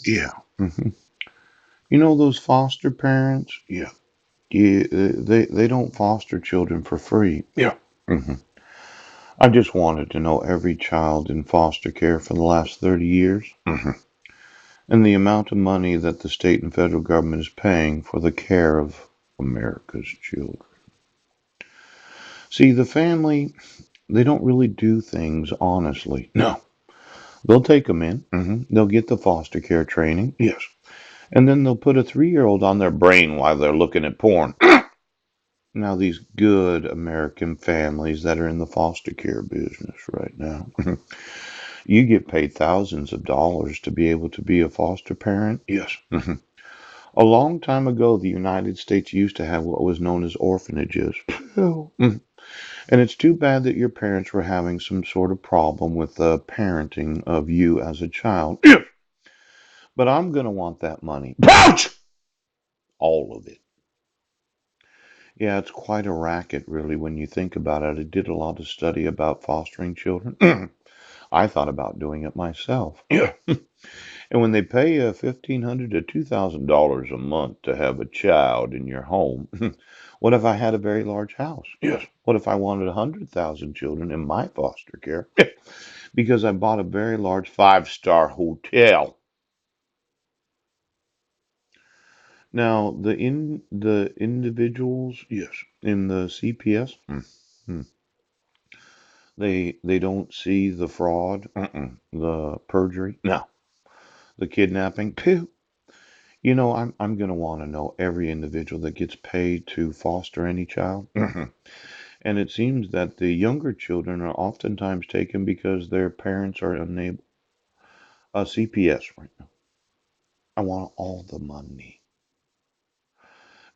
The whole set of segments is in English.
Yeah. hmm You know those foster parents? Yeah. They don't foster children for free. Yeah. hmm I just wanted to know every child in foster care for the last 30 years hmm and the amount of money that the state and federal government is paying for the care of America's children. See, the family, they don't really do things honestly. No. They'll take them in, they'll get the foster care training, Yes. and then they'll put a 3-year-old on their brain while they're looking at porn. Now, these good American families that are in the foster care business right now, you get paid thousands of dollars to be able to be a foster parent. Yes. Mhm. A long time ago, the United States used to have what was known as orphanages. Well, Mhm. And it's too bad that your parents were having some sort of problem with the parenting of you as a child. yes. But I'm going to want that money, Pouch. all of it. Yeah, it's quite a racket, really, when you think about it. I did a lot of study about fostering children. I thought about doing it myself. Yeah. And when they pay you $1,500 to $2,000 a month to have a child in your home, what if I had a very large house? Yes. What if I wanted 100,000 children in my foster care? Because I bought a very large 5-star hotel. Now, the individuals Yes. in the CPS, they don't see the fraud, the perjury, No. the kidnapping. Phew. You know, I'm going to want to know every individual that gets paid to foster any child. hmm And it seems that the younger children are oftentimes taken because their parents are unable. CPS right now. I want all the money.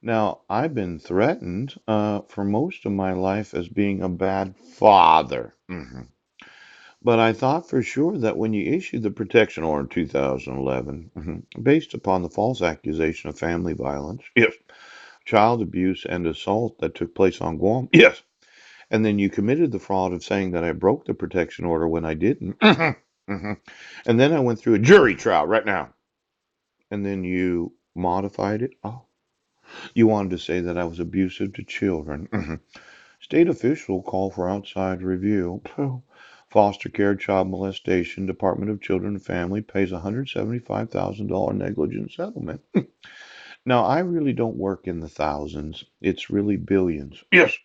Now, I've been threatened for most of my life as being a bad father. hmm But I thought for sure that when you issued the protection order in 2011, based upon the false accusation of family violence, Yes. child abuse, and assault that took place on Guam, Yes. and then you committed the fraud of saying that I broke the protection order when I didn't, hmm hmm and then I went through a Jury jury trial trial, right now. and then you modified it. Oh, you wanted to say that I was abusive to children. hmm State official call for outside review. Foster care, child molestation, Department of Children and Family pays $175,000 negligent settlement. Now, I really don't work in the thousands. It's really billions. Yes.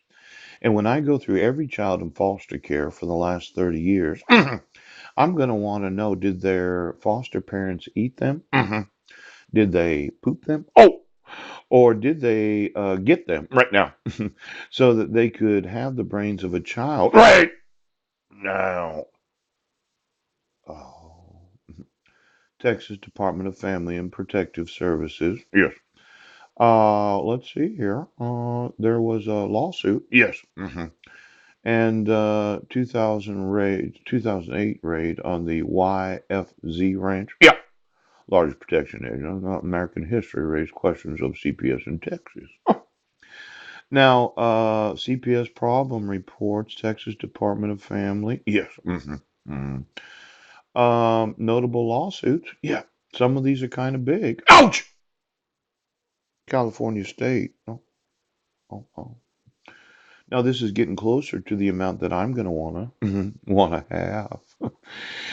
And when I go through every child in foster care for the last 30 years, hmm I'm going to want to know, did their foster parents eat them? hmm Did they poop them? Oh, Or did they get them right now. so that they could have the brains of a child? Right now. Oh. Texas Department of Family and Protective Services. Yes. Let's see here. There was a lawsuit Yes. and 2008 raid on the YFZ Ranch. Yeah. Largest protection agent. American history raised questions of CPS in Texas. Now, CPS problem reports Texas Department of Family. Yes. Mm. Notable lawsuits. Yeah. Some of these are kind of big. Ouch. California State. Oh, oh, oh. Now this is getting closer to the amount that I'm going to wanna have.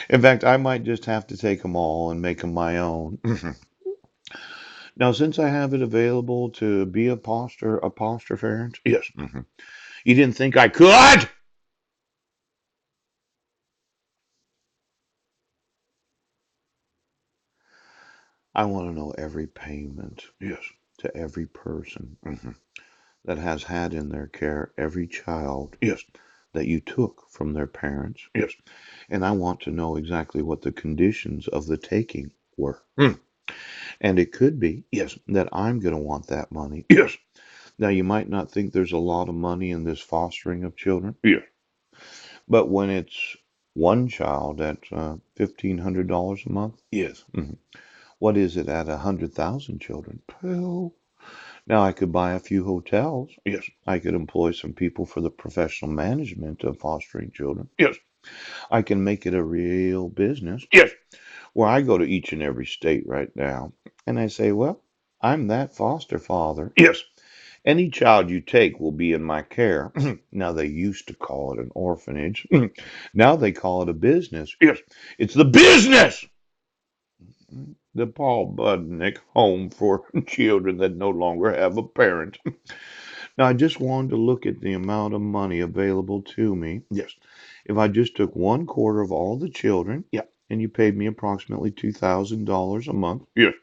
In fact, I might just have to take them all and make them my own. hmm Now, since I have it available to be a posture parent, Yes. you didn't think I could? I want to know every payment Yes. to every person hmm that has had in their care every child Yes. that you took from their parents. Yes. And I want to know exactly what the conditions of the taking were. Mm. And it could be Yes. that I'm going to want that money. Yes. Now, you might not think there's a lot of money in this fostering of children, Yes. but when it's one child at $1,500 a month, Yes. mhm, what is it at 100,000 children? Well, now I could buy a few hotels. Yes. I could employ some people for the professional management of fostering children. Yes. I can make it a real business Yes. Well, I go to each and every state right now, and I say, well, I'm that foster father. Yes. Any child you take will be in my care. Now, they used to call it an orphanage. Now they call it a business. Yes, it's the business. The Paul Budnick Home for Children that no longer have a parent. Now, I just wanted to look at the amount of money available to me. Yes. If I just took 1/4 of all the children, yeah, and you paid me approximately $2,000 a month, yes,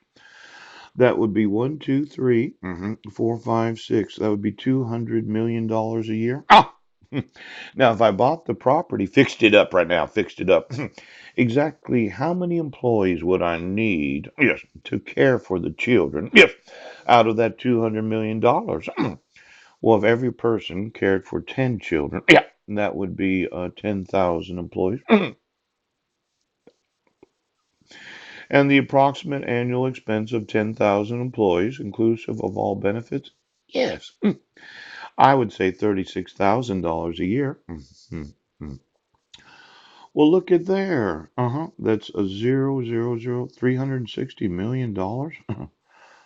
that would be one, two, three, 4, 5, 6. That would be $200 million a year. Ah! Now, if I bought the property, fixed it up right now, fixed it up, exactly how many employees would I need, yes, to care for the children, yes, out of that $200 million? Well, if every person cared for 10 children, yeah, that would be 10,000 employees. And the approximate annual expense of 10,000 employees, inclusive of all benefits? Yes. I would say $36,000 a year. Well, look at there. That's a zero, zero, zero, $360 million.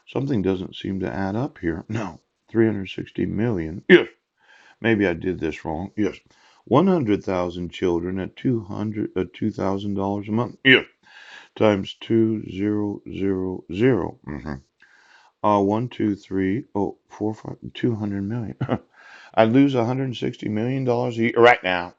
Something doesn't seem to add up here. No, 360 million. Yes. Maybe I did this wrong. Yes. 100,000 children at $2,000 a month. Yes. Times 2000. 1, 2, 3, 4, 5, 200 million. I'd lose $160 million a year right now.